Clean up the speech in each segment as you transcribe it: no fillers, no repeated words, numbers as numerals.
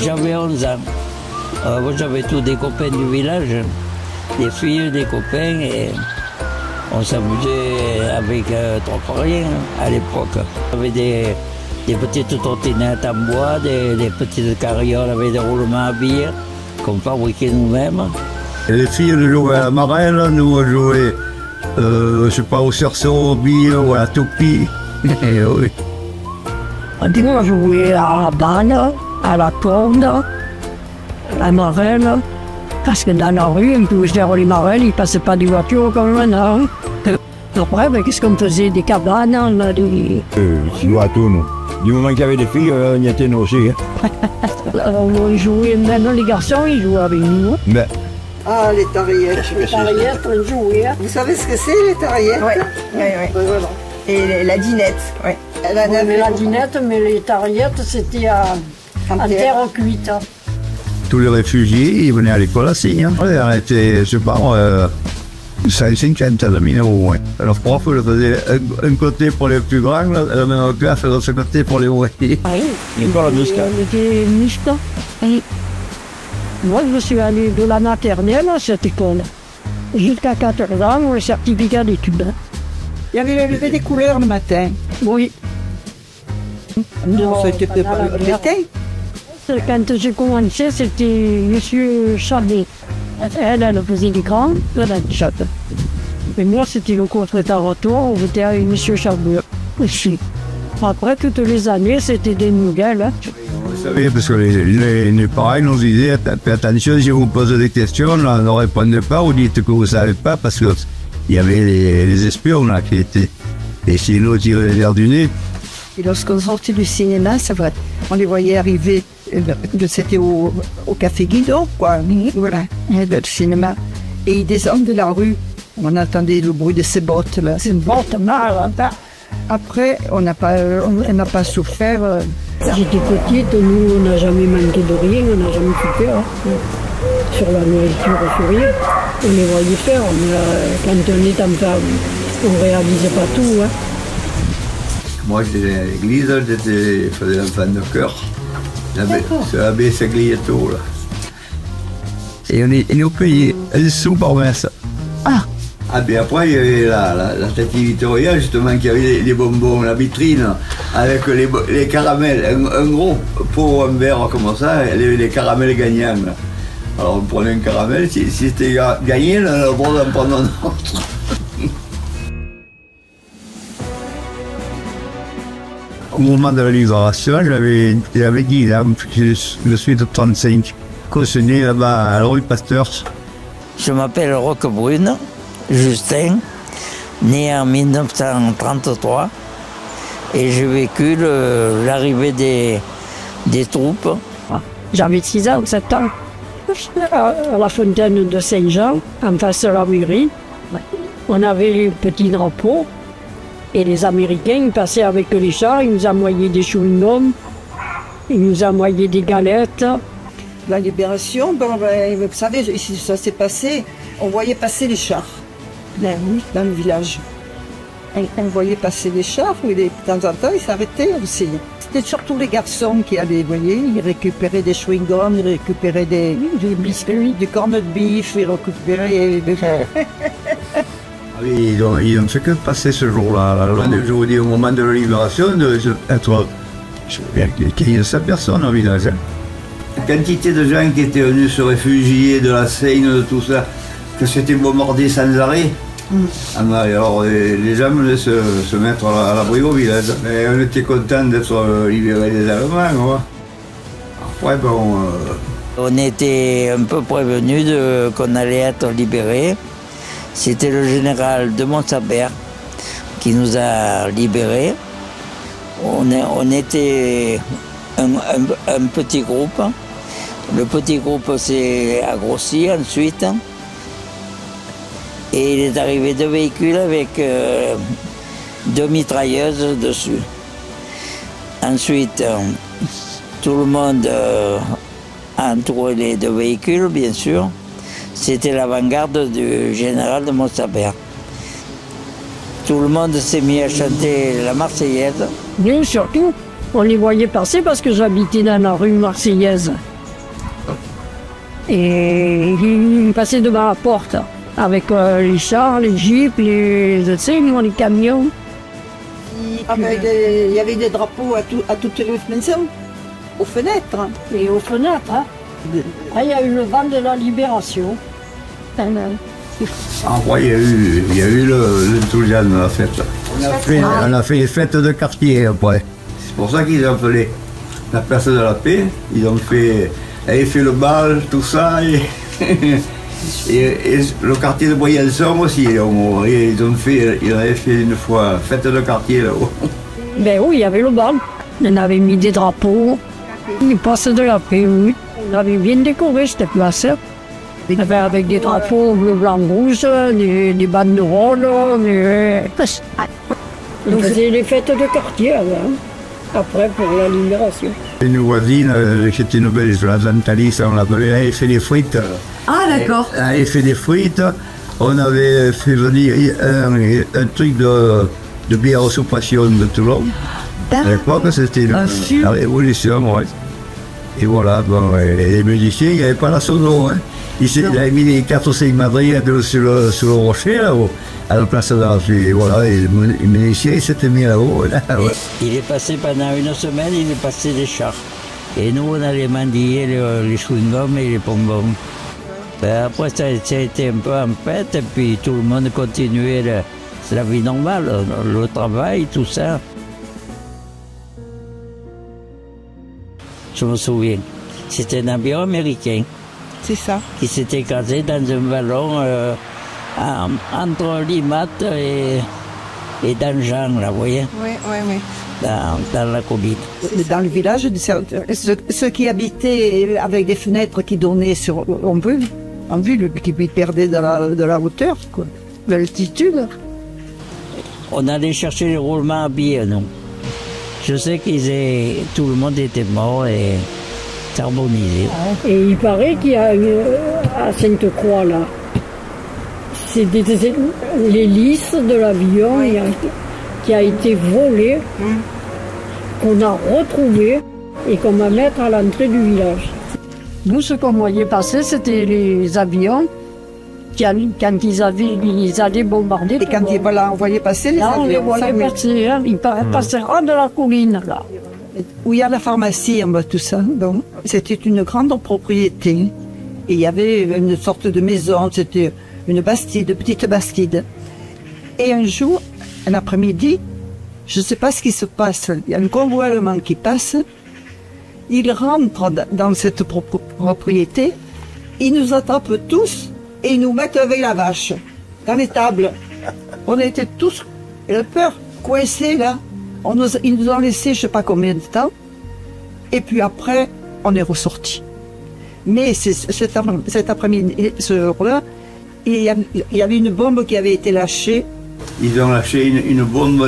J'avais 11 ans. Moi, j'avais tous des copains du village, des filles, des copains, et on s'amusait avec trop rien à l'époque. On avait des petites trottinettes en bois, des petites carrioles avec des roulements à billes qu'on fabriquait nous-mêmes. Les filles jouaient à la marelle, nous on jouait, je sais pas, au cerceau, aux billes ou à la toupie. Oui. On jouait à la balle, à la corde, à la marelle, parce que dans la rue, on pouvait faire les marelles, il ne passait pas des voitures comme maintenant. Après, qu'est-ce qu'on faisait? Des cabanes, des... Je jouais à tout, nous. Du moment qu'il y avait des filles, on y était nous aussi. On jouait, maintenant les garçons, ils jouaient avec nous. Mais... Ah, les tarillettes. Les tarillettes, on jouait. Vous savez ce que c'est, les tarillettes? Oui. Voilà. Et la dinette, oui. Mais la dinette, mais les tarillettes, c'était en terre cuite. Tous les réfugiés, ils venaient à l'école aussi. Hein. On était, je sais pas, 150 minutes. Alors, prof, je faisais un côté pour les plus grands, la même classe, l'autre côté pour les ouvriers. Ah oui, L'école à Muscat. On était mixte. Moi, je suis allé de la maternelle à cette école. Jusqu'à 14 ans, le certificat d'études. Il y avait levé des couleurs le matin. Oui. Non, c'était l'été. Quand j'ai commencé, c'était M. Chabet. Elle faisait des grands, elle a des chattes. Mais moi, c'était le contre-retour, on était avec M. Chabet. Après, toutes les années, c'était des nouvelles. Vous savez, parce que les parents nous disaient, faites attention, si vous posez des questions, là, ne répondez pas ou dites que vous ne savez pas, parce qu'il y avait les espions là qui étaient. Et sinon, tiraient l'air du nez. Et lorsqu'on sortait du cinéma, ça va, on les voyait arriver, c'était au Café Guido, quoi, voilà, le cinéma. Et ils descendent de la rue, on entendait le bruit de ces bottes là. C'est une botte mal. Après, on n'a pas souffert. J'étais petite, nous, on n'a jamais manqué de rien, on n'a jamais souffert. Sur la nourriture, sur rien. On les voyait faire, quand on est enfant, on ne réalisait pas tout. Hein. Moi, j'étais à l'église, je faisais l'enfant de cœur. C'est l'abbé Saglietto, là. Et on est payé un sou par messe. Ah, bien après, il y avait la tête Victoria, justement, qui avait les bonbons, la vitrine, avec les caramels, un gros pot, un verre comme ça, les caramels gagnants. Là. Alors on prenait un caramel, si c'était gagné, on a le droit d'en prendre un autre. Au moment de la libération, j'avais dit, là, je suis de 35, qu'on se né là-bas à la rue Pasteur. Je m'appelle Roquebrune, Justin, né en 1933, et j'ai vécu l'arrivée des troupes. J'avais 6 ans ou 7 ans. À la fontaine de Saint-Jean, en face de la mairie, on avait les petits drapeaux. Et les Américains ils passaient avec les chars, ils nous envoyaient des chewing-gums, ils nous envoyaient des galettes. La libération, vous savez, ça s'est passé, on voyait passer les chars dans le village. On voyait passer les chars, et de temps en temps, ils s'arrêtaient aussi. C'était surtout les garçons qui allaient, vous voyez, ils récupéraient des chewing-gums, ils récupéraient des biscuits, du cornet de bif, ils récupéraient des... Ils n'ont fait que passer ce jour-là. Je vous dis, au moment de la libération, être 1500 personnes au village. La quantité de gens qui étaient venus se réfugier de la Seine, de tout ça, que c'était bombardé sans arrêt. Alors les gens venaient se mettre à l'abri au village. Et on était contents d'être libérés des Allemands. Quoi. Après, bon... On était un peu prévenus qu'on allait être libérés. C'était le général de Montsabert qui nous a libérés. On était un petit groupe. Le petit groupe s'est agrossi ensuite. Et il est arrivé 2 véhicules avec 2 mitrailleuses dessus. Ensuite, tout le monde a entouré les 2 véhicules, bien sûr. C'était l'avant-garde du général de Montsabert. Tout le monde s'est mis à chanter la Marseillaise. Mais surtout, On les voyait passer parce que j'habitais dans la rue Marseillaise. Et ils passaient devant la porte avec les chars, les jeeps, les camions. Il y avait des drapeaux à toutes les maisons, aux fenêtres. Et aux fenêtres. Hein. Ah, il y a eu le vent de la libération. Après, il y a eu l'enthousiasme de la fête. On a fait les fêtes de quartier après. C'est pour ça qu'ils ont appelé la place de la paix. Ils ont fait le bal, tout ça. Et le quartier de Briançon aussi. Ils avaient fait une fois fête de quartier là-haut. Ben oui, il y avait le bal. On avait mis des drapeaux. Les places de la paix, oui. On avait bien décoré cette place. Avec des drapeaux bleu, blanc, rouge, des banderoles. On faisait les fêtes de quartier après pour la libération. Une voisine, c'était une belle sur la Zantalis, on l'appelait, elle avait fait des frites. Ah d'accord. Elle avait fait des frites, on avait fait venir un truc de bière sous passion de Toulon. À l'époque, c'était la révolution, ouais. Et voilà, bon, les musiciens, il n'y avait pas la sono. Hein. Il avait mis les 4 ou 5 madriers sur le rocher, là-haut, à la place de la rue. Et voilà, les musiciens s'étaient mis là-haut. Là, ouais. Il est passé pendant une semaine, il est passé des chars. Et nous, on allait mendier les chewing-gums et les bonbons. Ben, après, ça a été un peu en fête, et puis tout le monde continuait la vie normale, le travail, tout ça. Je me souviens, c'était un avion américain. C'est ça. Qui s'était écrasé dans un ballon entre Limat et Danjean, là, vous voyez? Oui. Dans la colline. Dans le village, ceux qui habitaient avec des fenêtres qui donnaient sur en vue, qui perdaient de la hauteur, quoi, de l'altitude. On allait chercher les roulements à billets, non? Je sais tout le monde était mort et carbonisé. Et il paraît qu'il y a à Sainte-Croix, là, c'est l'hélice de l'avion qui a été volée, qu'on a retrouvé et qu'on va mettre à l'entrée du village. Nous, ce qu'on voyait passer, c'était les avions quand ils allaient bombarder. Et quand on voyait passer les là, avions. On les voyait passer, hein, ils passaient hors de la colline, là. Où il y a la pharmacie en bas, tout ça. Donc, c'était une grande propriété. Et il y avait une sorte de maison, c'était une petite bastide. Et un jour, un après-midi, je ne sais pas ce qui se passe, il y a un convoi allemand qui passe, il rentre dans cette propriété, il nous attrape tous et ils nous mettent avec la vache, dans les tables. On était tous, et peur, coincés là. Ils nous ont laissé je ne sais pas combien de temps, et puis après, on est ressortis. Mais cet après-midi, ce jour-là, il y avait une bombe qui avait été lâchée. Ils ont lâché une bombe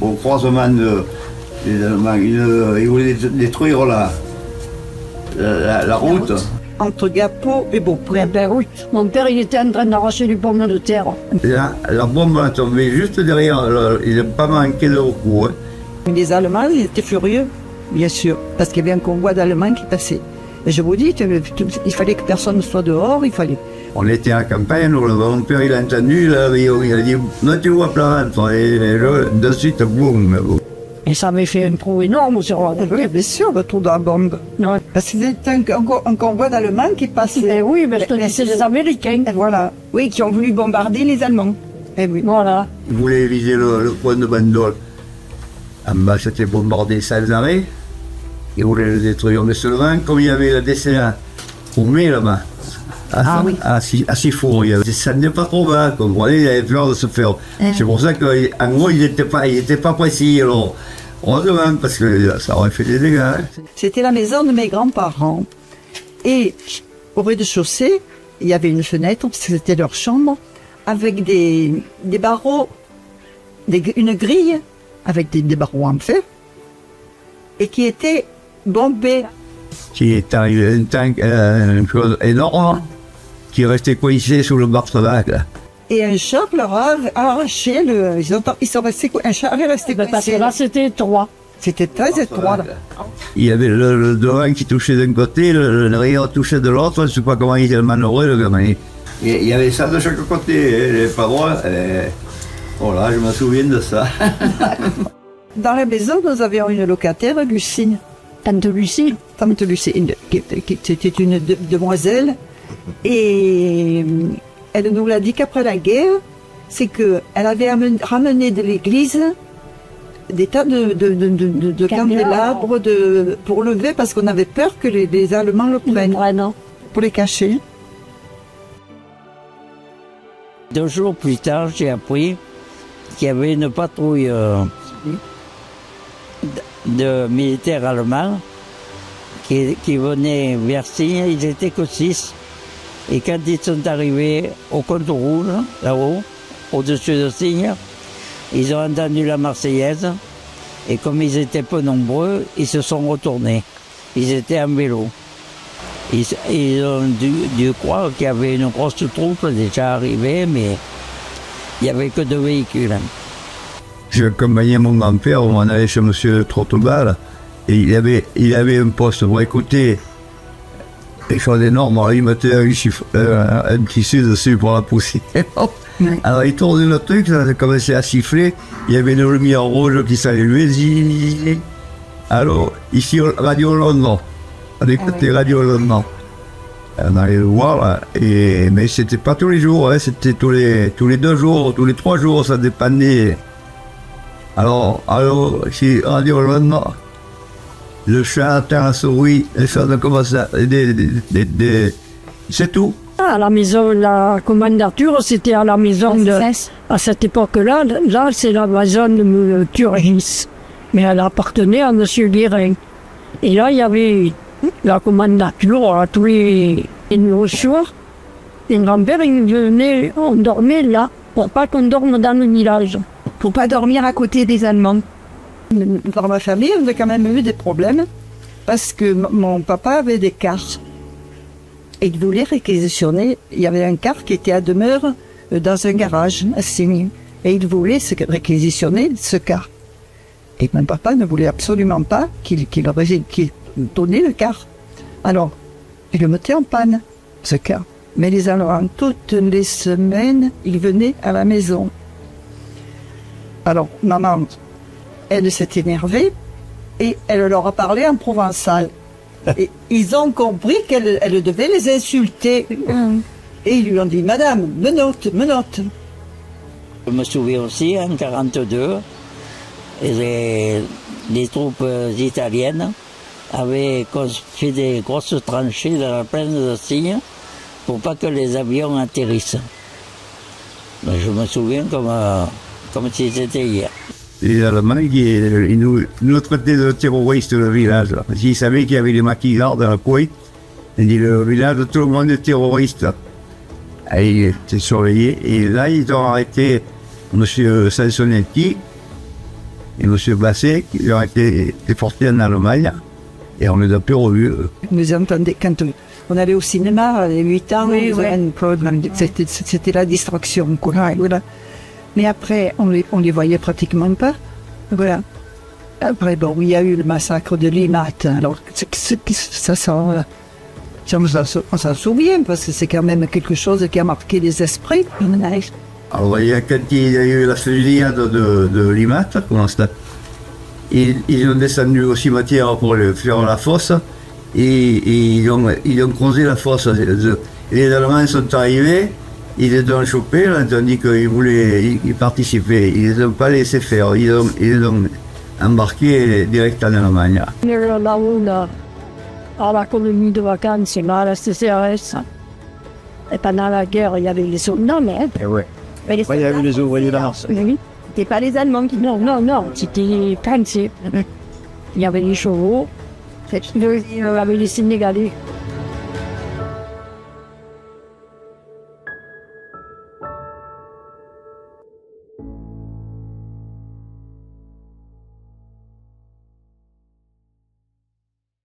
au croisement des Allemands. Ils voulaient détruire la route. Entre Gapot et Beaupré. Ben oui, mon père il était en train d'arracher du pommes de terre. La bombe est tombée juste derrière, il n'a pas manqué de recours. Hein. Les Allemands ils étaient furieux, bien sûr, parce qu'il y avait un convoi d'Allemands qui passait. Et je vous dis, il fallait que personne ne soit dehors, il fallait. On était en campagne, mon père il a entendu, là, il a dit, non tu vois pas, et de suite, boum. Et ça m'avait fait un trou énorme sur la Oui, bien sûr, le trou de la bombe. Ouais. Parce que c'était un convoi d'Allemands qui passait. Eh oui, mais c'est les Américains. Et voilà. Oui, qui ont voulu bombarder les Allemands. Eh oui. Voilà. Ils voulaient viser le point de Bandol. En bas, c'était bombardé sans arrêt. Ils voulaient le détruire. Mais seulement, comme il y avait la décennale paumée là-bas, à Sifour, ça n'est pas trop bas, comme vous voyez, il avait peur de se faire. C'est pour ça qu'en gros, il n'était pas précis. Alors, heureusement, parce que ça aurait fait des dégâts. Hein. C'était la maison de mes grands-parents. Et au rez-de-chaussée, il y avait une fenêtre, c'était leur chambre, avec des barreaux, une grille, avec des barreaux en fer, et qui était bombée. Qui est arrivé un tank, une chose énorme, qui restait coincé sous le bar-tabac. Et un choc leur a arraché un char est resté coincé. Parce que là, c'était étroit. C'était très étroit. Là. Il y avait le devant qui touchait d'un côté, le derrière touchait de l'autre, je ne sais pas comment il était malheureux, le gamin. Il y avait ça de chaque côté, les pas droit. Voilà, je me souviens de ça. Dans la maison, nous avions une locataire, Lucie. Tante Lucie. Tante Lucie, c'était une demoiselle. Et elle nous l'a dit qu'après la guerre, c'est qu'elle avait ramené de l'église des tas de candélabres pour lever parce qu'on avait peur que les Allemands le prennent. Pour les cacher. 2 jours plus tard, j'ai appris qu'il y avait une patrouille de militaires allemands qui venaient vers Signes. Ils n'étaient que 6. Et quand ils sont arrivés au compte rouge, là-haut, au-dessus de Signes, ils ont entendu la Marseillaise. Et comme ils étaient peu nombreux, ils se sont retournés. Ils étaient en vélo. Ils ont dû croire qu'il y avait une grosse troupe déjà arrivée, mais il n'y avait que 2 véhicules. J'ai accompagné mon grand-père, on allait chez M. Trottebal, et il avait un poste pour écouter des choses énormes. Alors il mettait un tissu dessus pour la pousser. Alors il tournait le truc, ça a commencé à siffler, il y avait une lumière rouge qui s'allumait. Alors, ici, Radio Londres. On écoutait Radio Londres. On allait le voir, là, mais c'était pas tous les jours, hein, c'était tous les 2 jours, tous les 3 jours, ça dépendait. Alors, si Radio Londres, le chat, la souris, les choses comme ça, c'est tout. À la maison, la commandature, c'était à la maison à cette époque-là, là c'est la maison de Turgis. Mais elle appartenait à M. Guérin. Et là, il y avait la commandature, tous les soirs. Et grand-père, il venait, on dormait là, pour pas qu'on dorme dans le village. Pour pas dormir à côté des Allemands. Dans ma famille, on a quand même eu des problèmes, parce que mon papa avait des cars. Et il voulait réquisitionner, il y avait un car qui était à demeure dans un garage à Signes. Et il voulait réquisitionner ce car. Et mon papa ne voulait absolument pas qu'il donnait le car. Alors, il le mettait en panne, ce car. Mais les Allemands, toutes les semaines, ils venaient à la maison. Alors, maman, elle s'est énervée et elle leur a parlé en provençal. Et ils ont compris qu'elle devait les insulter. Et ils lui ont dit, madame, menotte. Je me souviens aussi, en 1942, les troupes italiennes avaient fait des grosses tranchées dans la plaine de Signes pour pas que les avions atterrissent. Mais je me souviens comme si c'était hier. Les Allemands, ils nous traitaient de terroristes, le village. Parce qu'ils savaient qu'il y avait des maquisards dans le coin. Ils disaient, le village, tout le monde est terroriste. Et ils étaient surveillés. Et là, ils ont arrêté M. Sansonetti et M. Basset, qui ont été déportés en Allemagne. Et on les a plus revus. Nous entendions, quand on allait au cinéma à 8 ans, c'était la distraction, quoi. Voilà. Mais après, on les voyait pratiquement pas. Voilà. Après, bon, il y a eu le massacre de Limat. Alors, on s'en souvient, parce que c'est quand même quelque chose qui a marqué les esprits. Alors, quand il y a eu la fusillade de Limat, ils ont descendu au cimetière pour faire la fosse, et ils ont creusé la fosse. Les Allemands sont arrivés. Ils les ont chopés, ils ont dit qu'ils voulaient y participer. Ils ne les ont pas laissé faire. Ils les ont embarqués direct en Allemagne. Là-haut, à la colonie de vacances, là, à la CCRS. Et pendant la guerre, il y avait les soldats, mais... Ouais. Il y avait les ouvriers là. C'était pas les Allemands qui... Non, c'était français. Il y avait les chevaux, il y avait les Sénégalais.